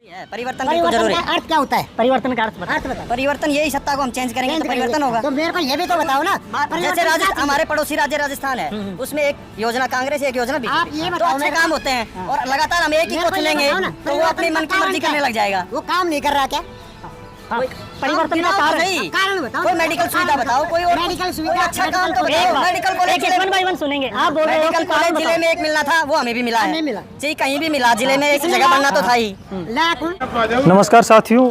परिवर्तन बिल्कुल जरूरी है। अर्थ क्या होता है? परिवर्तन का अर्थ बताओ। परिवर्तन यही सत्ता को हम चेंज करेंगे तो परिवर्तन होगा। तो मेरे को ये भी तो बताओ ना। जैसे हमारे पड़ोसी राज्य राजस्थान है, उसमें एक योजना कांग्रेस, एक योजना बीजेपी, तो अच्छे काम होते हैं और लगातार हम एक ही को चुनेंगे तो वो अपनी मन की मर्जी करने लग जाएगा। वो काम नहीं कर रहा क्या? परिवर्तन का कारण बताओ। कोई मेडिकल सुविधा बताओ, कोई और मेडिकल सुविधा अच्छा काम तो बताओ। Medical college one by one सुनेंगे। आप बोल रहे हो मेडिकल कॉलेज जिले में एक मिलना था, वो हमें भी मिला है। चाहिए कहीं भी मिला, जिले में एक जगह बनना तो था ही। नमस्कार साथियों,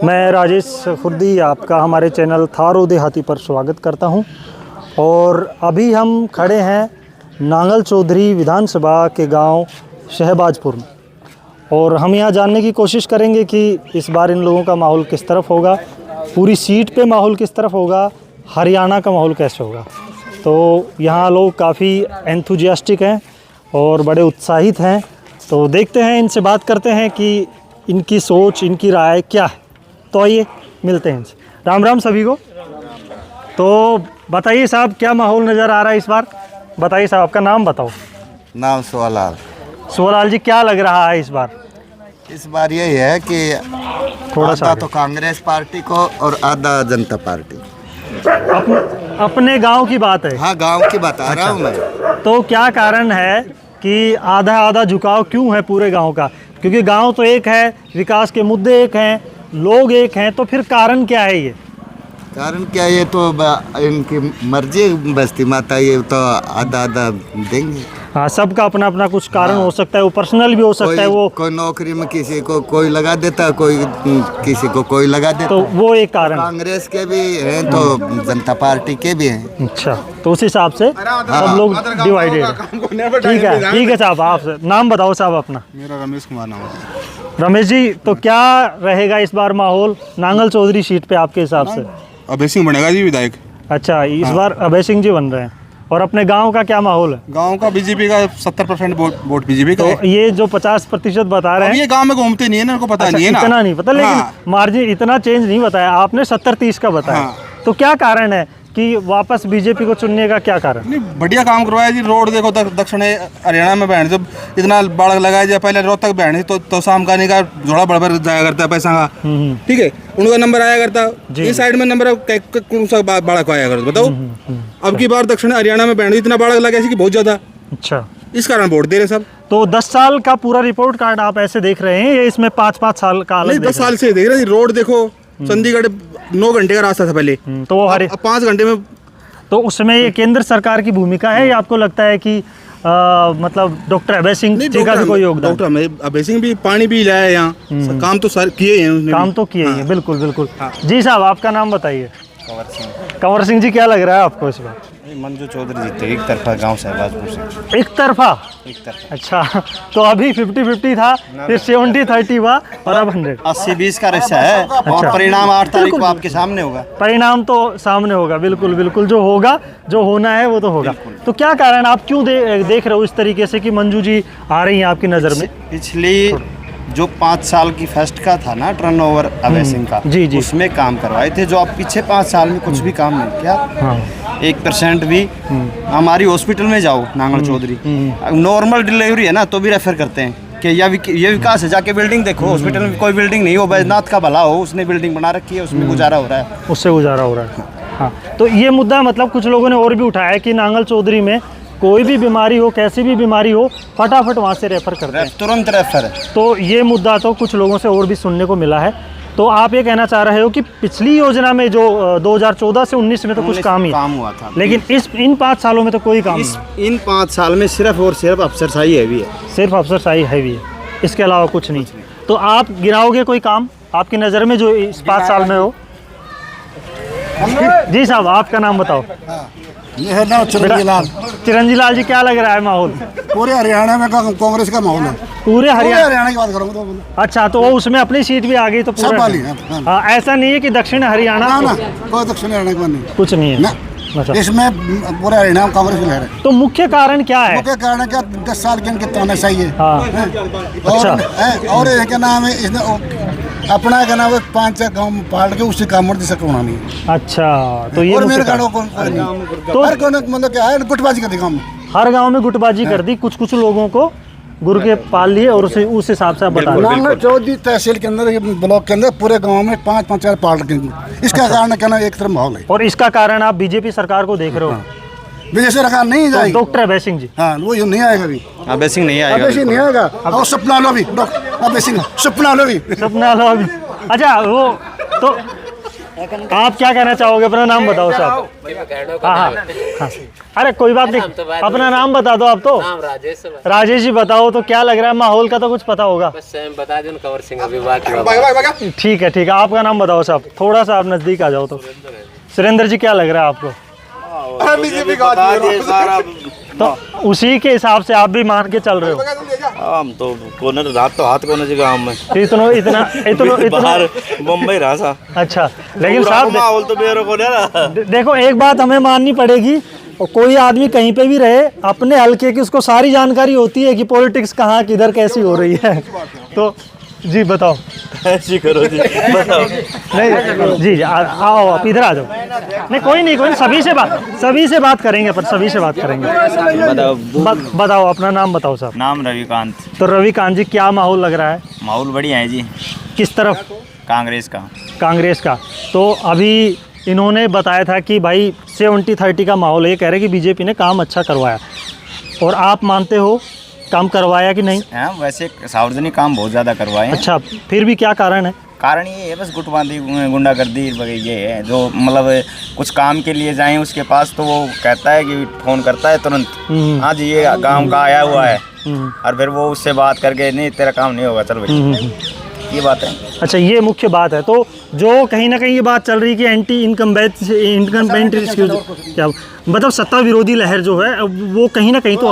मैं राजेश खुर्दी आपका हमारे चैनल थारो देहाती पर स्वागत करता हूं। और अभी हम खड़े हैं नांगल चौधरी विधानसभा के गांव शहबाजपुर में, और हम यहां जानने की कोशिश करेंगे कि इस बार इन लोगों का माहौल किस तरफ होगा, पूरी सीट पे माहौल किस तरफ होगा, हरियाणा का माहौल कैसे होगा। तो यहाँ लोग काफ़ी एंथुजियास्टिक हैं और बड़े उत्साहित हैं। तो देखते हैं, इनसे बात करते हैं कि इनकी सोच, इनकी राय क्या है। तो आइए मिलते हैं इनसे। राम राम सभी को। तो बताइए साहब, क्या माहौल नज़र आ रहा है इस बार? बताइए साहब, आपका नाम बताओ। नाम सोलाल। सोलाल जी, क्या लग रहा है इस बार? इस बार यही है कि थोड़ा सा आधा तो कांग्रेस पार्टी को और आधा जनता पार्टी। अपने गांव की बात है। हाँ, गांव की बता रहा हूँ मैं। तो क्या कारण है कि आधा आधा झुकाव क्यों है पूरे गांव का? क्योंकि गांव तो एक है, विकास के मुद्दे एक हैं, लोग एक हैं, तो फिर कारण क्या है ये? कारण क्या, ये तो इनकी मर्जी बस्ती माता, ये तो आधा आधा देंगे। हाँ, सबका अपना अपना कुछ कारण हो सकता है, वो पर्सनल भी हो सकता है। वो कोई नौकरी में किसी को कोई लगा देता, कोई किसी को कोई लगा देता, तो वो एक कारण। कांग्रेस के भी हैं तो जनता पार्टी के भी हैं। अच्छा, तो उस हिसाब से सब लोग डिवाइडेड। ठीक है साहब, आप नाम बताओ साहब अपना। मेरा रमेश कुमार नाम है। रमेश जी, तो क्या रहेगा इस बार माहौल नांगल चौधरी सीट पे आपके हिसाब से? अभय सिंह बनेगा जी विधायक। अच्छा, इस बार अभय सिंह जी बन रहे हैं। और अपने गांव का क्या माहौल है? गांव का बीजेपी का 70% वोट बीजेपी का तो है। ये जो 50% बता रहे हैं, ये गांव में घूमते नहीं है ना, उनको पता अच्छा, नहीं है ना। इतना नहीं पता, लेकिन मार्जिन इतना चेंज नहीं बताया आपने, 70-30 का बताया। हाँ। तो क्या कारण है कि वापस बीजेपी को चुनने का क्या कारण? नहीं, बढ़िया काम करवाया जी। रोड देखो, दक्षिण हरियाणा में बहन जब इतना बाढ़ लगाया जाए, पहले रोहतक बहन तो शाम का नहीं का झोड़ा बड़बर जाया करता है पैसा का, ठीक है, उनका नंबर आया करता। इस साइड में नंबर कौन सा बाढ़ को आया करता बताओ। अब की बार दक्षिण हरियाणा में बहन इतना बाढ़ लगा कि बहुत ज्यादा। अच्छा, इस कारण वोट दे रहे सब। तो 10 साल का पूरा रिपोर्ट कार्ड आप ऐसे देख रहे हैं, या इसमें 5-5 साल का अलग? 10 साल से देख रहे हैं। रोड देखो, चंडीगढ़ 9 घंटे का रास्ता था पहले, तो वो 5 घंटे में। तो उसमें ये केंद्र सरकार की भूमिका है, या आपको लगता है कि मतलब डॉक्टर अभय सिंह जी का भी कोई योगदान? डॉक्टर अभय सिंह भी पानी भी लाया यहाँ, काम तो सर किए हैं उसने। काम तो किए हैं, बिल्कुल बिल्कुल। जी साहब, आपका नाम बताइए। कंवर सिंह जी, क्या लग रहा है आपको इस बार? मंजू चौधरी जीते एक तरफा गांव शहबाजपुर से। एक तरफा? अच्छा, तो अभी 50-50 था, फिर 70-30 हुआ और अब 100। 80-20 का रिश्ता है। और परिणाम 8 तारीख को आपके सामने होगा। परिणाम तो सामने होगा, बिल्कुल बिल्कुल। जो होगा, जो होना है वो तो होगा। तो क्या कारण, आप क्यों देख रहे हो इस तरीके से कि मंजू जी आ रही हैं आपकी नज़र में? पिछली जो 5 साल की फर्स्ट का था ना टर्नओवर अभय सिंह का, जी जी, उसमें काम करवाए थे। जो आप पीछे 5 साल में कुछ भी काम नहीं किया। हाँ। 1% भी। हमारी हॉस्पिटल में जाओ नांगल चौधरी, नॉर्मल डिलीवरी है ना तो भी रेफर करते हैं कि ये विकास है। जाके बिल्डिंग देखो, हॉस्पिटल में कोई बिल्डिंग नहीं हो, बैजनाथ का भला हो, उसने बिल्डिंग बना रखी है, उसमें गुजारा हो रहा है, उससे गुजारा हो रहा है। हाँ, तो ये मुद्दा मतलब कुछ लोगों ने और भी उठाया है कि नांगल चौधरी में कोई भी बीमारी हो, कैसी भी बीमारी हो, फटाफट वहाँ से रेफर करते हैं, तुरंत रेफर है। तो ये मुद्दा तो कुछ लोगों से और भी सुनने को मिला है। तो आप ये कहना चाह रहे हो कि पिछली योजना में जो 2014 से 19 में तो कुछ काम हुआ था, लेकिन इन 5 सालों में तो कोई काम नहीं। इन 5 साल में सिर्फ और सिर्फ अफसरशाही हैवी है। सिर्फ अफसरशाही हैवी है, इसके अलावा कुछ नहीं। तो आप गिनाओगे कोई काम आपकी नज़र में जो इस 5 साल में हो? जी साहब, आपका नाम बताओ। ये है ना चिरंजीवी लाल। चिरंजीवी लाल जी, क्या लग रहा है माहौल? पूरे हरियाणा में कांग्रेस का माहौल है। पूरे हरियाणा की बात करूँगा तो। अच्छा, तो वो उसमें अपनी सीट भी आ गई तो पूरा? हाँ, ऐसा नहीं है कि दक्षिण हरियाणा? ना, कोई दक्षिण हरियाणा की बात नहीं, कुछ नहीं है। अच्छा, इसमें पूरे हरियाणा कांग्रेस की लहर है। तो मुख्य कारण क्या है? मुख्य कारण क्या, 10 साल के इनके तानाशाही है। और क्या नाम है, इसने अपना क्या नाम है, 5 गाँव पाल के उससे काम जैसे होना नहीं। अच्छा, तो ये और मेरे गाँव को तो हर मतलब क्या है, गुटबाजी कर दी गाँव में। हर गांव में गुटबाजी कर दी, कुछ लोगों को गुरु के पाल लिए और उस हिसाब से आप बता रहे हैं। नांगल चौधरी तहसील के अंदर, ब्लॉक के अंदर, पूरे गांव में 5 पंचायत पार्ट के, इसका कारण क्या ना एक तरफ माहौल है। और इसका कारण आप बीजेपी सरकार को देख रहे हो। विजय सरकार नहीं जाएगी, डॉक्टर अभय सिंह जी, हाँ वो नहीं आएगा अभी, अभय सिंह नहीं अभय सिंह नहीं आएगा। और सपना लो भी, अभय सिंह सपना लो भी। सपना लो अभी। अच्छा, वो तो आप क्या कहना चाहोगे? अपना नाम बताओ साहब। हाँ हाँ, अरे कोई बात नहीं, अपना नाम बता दो आप। तो राजेश जी बताओ, तो क्या लग रहा है? माहौल का तो कुछ पता होगा। बता दो कंवर सिंह अभी ठीक है ठीक है, आपका नाम बताओ साहब। थोड़ा सा आप नजदीक आ जाओ। तो सुरेंद्र जी, क्या लग रहा है आपको? तो उसी के हिसाब से आप भी मान के चल रहे हो? हम तो कोने रात तो हाथ कोने जी गांव में इतना बाहर मुंबई रहा था। अच्छा, लेकिन साहब माहौल तो मेरे को ना देखो, एक बात हमें माननी पड़ेगी, और कोई आदमी कहीं पे भी रहे, अपने हल्के की उसको सारी जानकारी होती है कि पॉलिटिक्स कहाँ किधर कैसी हो रही है। तो जी बताओ। ऐसी करो जी, बताओ। नहीं जी, आओ आप इधर आ जाओ। नहीं कोई नहीं, सभी से बात करेंगे, पर सभी से बात करेंगे। बताओ अपना नाम बताओ साहब। नाम रविकांत। तो रविकांत जी, क्या माहौल लग रहा है? माहौल बढ़िया है जी। किस तरफ? कांग्रेस का। तो अभी इन्होंने बताया था कि भाई 70-30 का माहौल है। ये कह रहे कि बीजेपी ने काम अच्छा करवाया, और आप मानते हो काम करवाया कि नहीं? हाँ, वैसे सार्वजनिक काम बहुत ज़्यादा करवाए हैं। अच्छा, फिर भी क्या कारण है? कारण ये है बस गुटबांदी गुंडागर्दी ये है, जो मतलब कुछ काम के लिए जाएं उसके पास तो वो कहता है कि फ़ोन करता है तुरंत, हाँ जी ये गांव का आया हुआ है, और फिर वो उससे बात करके नहीं तेरा काम नहीं होगा, चल भाई, ये बात है। अच्छा, ये मुख्य बात है। तो जो कहीं ना कहीं ये बात चल रही है कि एंटी इनकम्बेंट क्या मतलब सत्ता विरोधी लहर जो है वो कहीं ना कहीं तो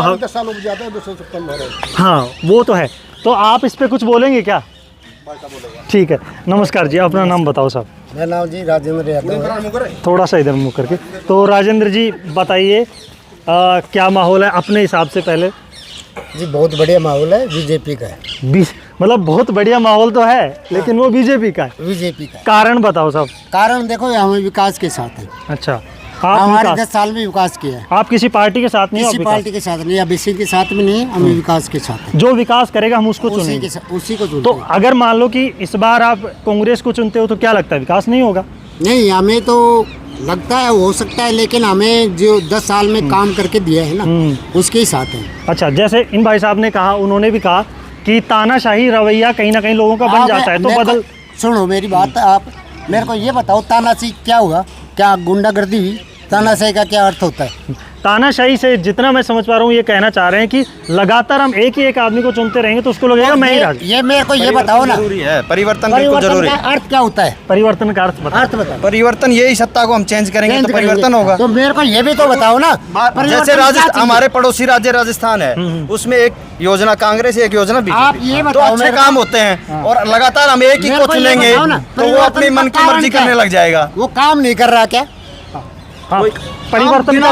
हाँ वो तो है। तो आप इस पे कुछ बोलेंगे क्या? ठीक है, नमस्कार जी, अपना नाम बताओ साहब। मेरा नाम जी राजेंद्र यादव है। थोड़ा सा इधर मुँह करके। तो राजेंद्र जी बताइए, क्या माहौल है अपने हिसाब से? पहले जी बहुत बढ़िया माहौल है, बीजेपी का है। मतलब बहुत बढ़िया माहौल तो है, लेकिन वो बीजेपी का है। बीजेपी का कारण बताओ साहब। कारण देखो, हमें विकास के साथ है। अच्छा, हमारे 10 साल में विकास किया है। आप किसी पार्टी के साथ नहीं? किसी पार्टी के साथ नहीं, या बीसी के साथ में नहीं, हमें विकास के साथ है। जो विकास करेगा हम उसको चुनेंगे, उसी को चुनेंगे। तो अगर मान लो कि इस बार आप कांग्रेस को चुनते हो तो क्या लगता है विकास नहीं होगा? नहीं, हमें तो लगता है हो सकता है, लेकिन हमें जो 10 साल में काम करके दिया है ना, उसके ही साथ है। अच्छा, जैसे इन भाई साहब ने कहा, उन्होंने भी कहा कि तानाशाही रवैया कहीं ना कहीं लोगों का बन जाता है, तो बदल। सुनो मेरी बात, आप मेरे को ये बताओ, तानाशाही क्या हुआ? क्या गुंडागर्दी हुई? तानाशाही का क्या अर्थ होता है? तानाशाही से जितना मैं समझ पा रहा हूँ, ये कहना चाह रहे हैं कि लगातार हम एक ही एक आदमी को चुनते रहेंगे तो उसको लगेगा मैं ही राजा। ये मेरे को ये बताओ ना, जरूरी है परिवर्तन, बिल्कुल जरूरी है। अर्थ क्या होता है? परिवर्तन का अर्थ बताओ। परिवर्तन यही, सत्ता को हम चेंज करेंगे तो परिवर्तन होगा। तो मेरे को ये भी तो बताओ ना। जैसे राजस्थान, हमारे पड़ोसी राज्य राजस्थान है, उसमें एक योजना कांग्रेस, एक योजना आप ये बीजेपी, तो बताओ अच्छे काम होते हैं, और लगातार हम एक ही को चुनेंगे तो वो अपनी मन की मर्जी करने लग जाएगा। वो काम नहीं कर रहा क्या? परिवर्तन का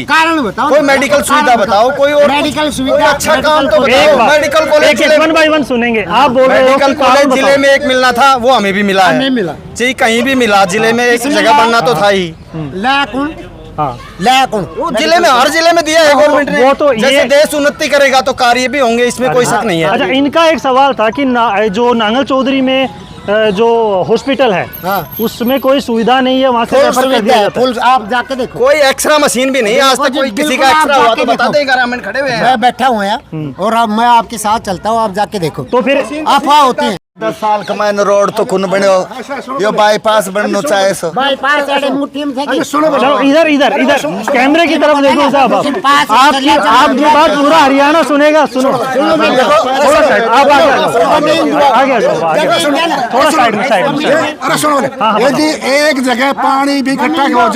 कारण बताओ। कोई मेडिकल सुविधा बताओ, कोई और मेडिकल सुविधा, अच्छा काम तो बताओ। Medical college one by one सुनेंगे। आप बोल रहे हो मेडिकल कॉलेज जिले में एक मिलना था, वो हमें भी मिला है। मिला जी, कहीं भी मिला, जिले में एक जगह बनना तो था ही। वो जिले में, हर जिले में दिया है गवर्नमेंट ने। वो तो जैसे देश उन्नति करेगा तो कार्य भी होंगे, इसमें कोई शक नहीं है। अच्छा, इनका एक सवाल था कि जो नांगल चौधरी में जो हॉस्पिटल है, उसमें कोई सुविधा नहीं है, वहाँ से रेफर कर दिया जाता है। आप जाके देखो, कोई एक्सरा मशीन भी नहीं, आज तक कोई किसी का एक्सरा हुआ तो बता दें, ग्रामीण खड़े हुए हैं। मैं बैठा हुआ है और अब मैं आपके साथ चलता हूँ, आप जाके देखो। तो फिर अफवाह होती है। 10 साल कमाने रोड तो कुन बनो, यो बाईपास बननो चाहे सो बाईपास ऐसे मुट्ठी में थे। चलो इधर इधर इधर कैमरे की तरफ देखो साहब। आप जो बात पूरा हरियाणा सुनेगा, सुनो थोड़ा साइड, आप आगे थोड़ा साइड में। अरे सुनो, यदि एक जगह पानी भी इकट्ठा हो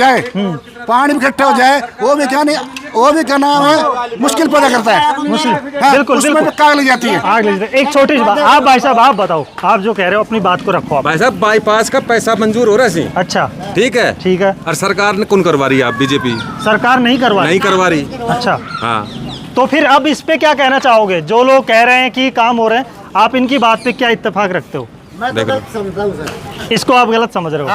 जाए, वो भी क्या नहीं, वो भी क्या नाम है, मुश्किल पैदा करता है। मुश्किल, बिल्कुल, उसमें आग लग जाती है। आग लग जाती है। एक छोटी सी बात, आप भाई साहब आप बताओ, आप जो कह रहे हो अपनी बात को रखो। भाई साहब, बाईपास का पैसा मंजूर हो रहा है। अच्छा, ठीक है, ठीक है। और सरकार ने कौन करवा रही है? आप बीजेपी सरकार नहीं करवा रही। अच्छा, हाँ, तो फिर अब इस पे क्या कहना चाहोगे? जो लोग कह रहे हैं कि काम हो रहे हैं, आप इनकी बात पे क्या इत्तेफाक रखते हो? इसको आप गलत समझ रहे हो,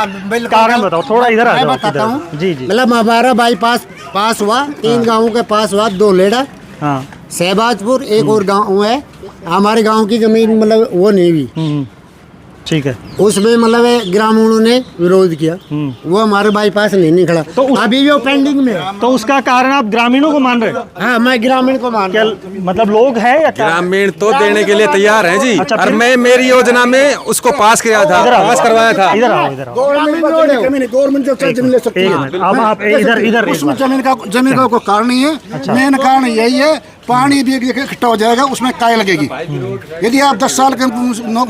कारण बताओ। थोड़ा इधर आ जाओ। बताता हूँ जी जी। मतलब हमारा बाईपास पास हुआ, 3 गाँवों के पास हुआ, 2 लेडा, शहबाजपुर एक और गांव है, हमारे गांव की जमीन मतलब वो नहीं हुई, ठीक है, उसमें मतलब ग्रामीणों ने विरोध किया, वो हमारे बाईपास नहीं निकला, तो अभी वो पेंडिंग में है। तो उसका कारण आप ग्रामीणों को मान रहे हैं? हाँ, मैं ग्रामीण को मान रहा हूँ। मतलब लोग हैं या क्या? ग्रामीण तो देने के लिए तैयार हैं जी। अच्छा, और मैं मेरी योजना में उसको पास किया था, पास करवाया था। इधर आओ, इधर आओ। गवर्नमेंट जो जमीन ले सकती है। अब आप इधर उसमें जमीन का कोई कारण नहीं है। मेन कारण यही है, पानी भी इकट्ठा हो जाएगा, उसमें काय लगेगी। यदि आप 10 साल का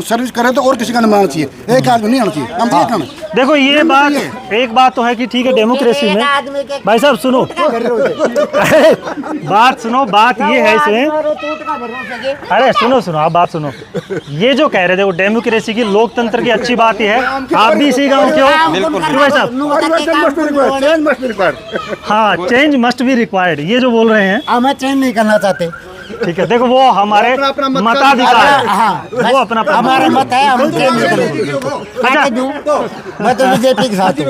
सर्विस करें तो और किसी का नहीं आना चाहिए, एक आदमी नहीं आना चाहिए। हम देखना देखो ये बात, एक बात तो है कि ठीक है डेमोक्रेसी में, भाई साहब सुनो बात सुनो, बात ये है इसमें, अरे सुनो आप बात सुनो, ये जो कह रहे थे वो डेमोक्रेसी की, लोकतंत्र की अच्छी बात ही है। आप भी इसी गाँव के हो भाई साहब? हाँ, चेंज मस्ट बी रिक्वायर्ड, ये जो बोल रहे हैं, हमें चेंज नहीं करना चाहते। ठीक है, देखो वो हमारे मताधिकार है, वो अपना हमारा मत है, हम चेंज नहीं करेंगे। मैं तो बीजेपी के साथ हूँ।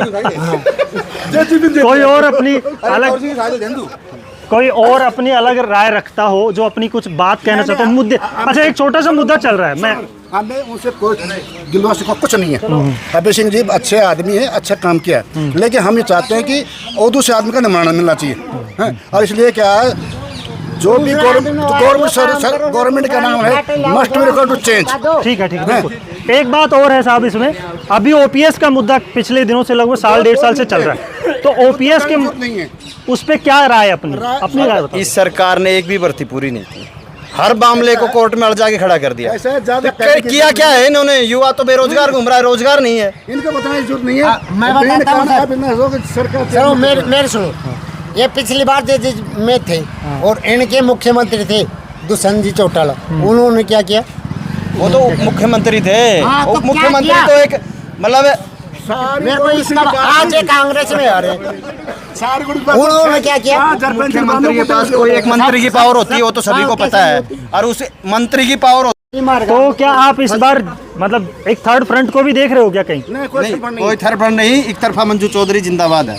कोई और अपनी अलग राय रखता हो, जो अपनी कुछ बात कहना चाहता है, मुद्दे। अच्छा, एक छोटा सा मुद्दा चल रहा है, मैं हमें उनसे कोई गिलवासी को कुछ नहीं है। अभय सिंह जी अच्छे आदमी है, अच्छा काम किया है, लेकिन हम ये चाहते हैं कि और दूसरे आदमी का निर्माण मिलना चाहिए। और इसलिए क्या है, जो भी गवर्नमेंट का नाम है, must be record to change. ठीक है, बिल्कुल। एक बात और है साहब, इसमें अभी ओपीएस का मुद्दा पिछले दिनों से लगभग साल 1.5 साल से चल रहा है, तो ओपीएस के उस पे क्या राय अपनी राय बताओ। इस सरकार ने एक भी भर्ती पूरी नहीं की, हर मामले को कोर्ट में अड़जा के खड़ा कर दिया। किया क्या है इन्होंने? युवा तो बेरोजगार घूम रहा है, रोजगार नहीं है, इनको बताने की जरूरत नहीं है। मैं बताता हूँ सर, मेरे सुनो, ये पिछली बार में थे और इनके मुख्यमंत्री थे दुष्यंत जी चौटाला, उन्होंने क्या किया? वो तो मुख्यमंत्री थे। तो मुख्यमंत्री तो एक मतलब मेरे को इसका आज ये कांग्रेस में आ रहे, उन्होंने क्या किया? मुख्यमंत्री के पास कोई एक मंत्री की पावर होती है, वो तो सभी को पता है, और उस मंत्री की पावर होती है। तो क्या आप इस बार मतलब एक थर्ड फ्रंट को भी देख रहे हो क्या कहीं? नहीं, कोई थर्ड फ्रंट नहीं, एक तरफा मंजू चौधरी जिंदाबाद है।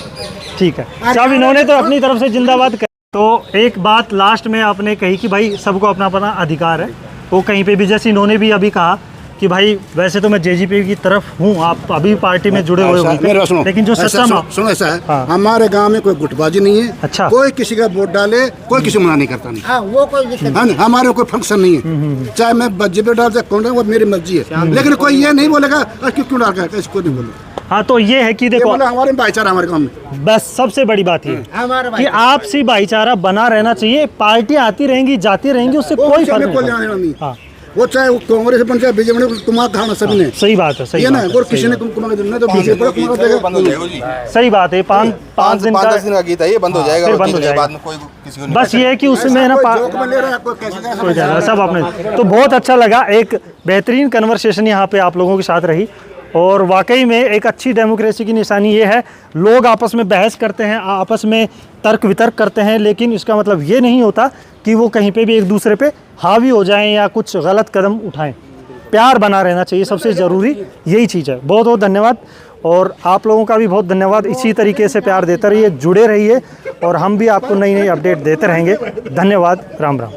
ठीक है, सब इन्होंने तो अपनी तरफ से जिंदाबाद कर। तो एक बात लास्ट में आपने कही कि भाई सबको अपना अपना अधिकार है, तो कहीं पे भी जैसे इन्होंने भी अभी कहा कि भाई वैसे तो मैं जेजेपी की तरफ हूँ, आप अभी पार्टी में जुड़े हुए हो, लेकिन जो सच्चा सुनो ऐसा है, हमारे गांव में कोई गुटबाजी नहीं है। अच्छा, कोई किसी का वोट डाले, कोई किसी मना नहीं करता, नहीं वो कोई हमारे कोई फंक्शन नहीं है, चाहे मैं बज्जे पे डाल सकता हूँ, वो मेरी मर्जी है, लेकिन कोई ये नहीं बोलेगा क्यों डाल कर, इसको नहीं बोलेगा। हाँ, तो ये है कि देखो हमारे भाईचारा हमारे गाँव में, बस सबसे बड़ी बात ये कि आपसी भाईचारा बना रहना चाहिए। पार्टी आती रहेंगी जाती रहेंगी, उससे कोई फर्क नहीं। हाँ, वो चाहे वो कांग्रेस बन चाहे बीजेपी बने, तुम्हारा खाना सभी ने। सही बात है, सही है ना, और किसी ने तुमको देना तो बीजेपी पर तुम्हारा देगा। सही बात है, 5 दिन का गीत है, ये बंद हो जाएगा, फिर बंद हो जाएगा। बस ये है कि उसमें ना सब आपने, तो बहुत अच्छा लगा, एक बेहतरीन कन्वर्सेशन यहाँ पे आप लोगों के साथ रही, और वाकई में एक अच्छी डेमोक्रेसी की निशानी ये है, लोग आपस में बहस करते हैं, आपस में तर्क वितर्क करते हैं, लेकिन इसका मतलब ये नहीं होता कि वो कहीं पे भी एक दूसरे पे हावी हो जाएं या कुछ गलत कदम उठाएं। प्यार बना रहना चाहिए, सबसे ज़रूरी यही चीज़ है। बहुत बहुत धन्यवाद, और आप लोगों का भी बहुत धन्यवाद। इसी तरीके से प्यार देते रहिए, जुड़े रहिए, और हम भी आपको नई नई अपडेट देते रहेंगे। धन्यवाद, राम राम।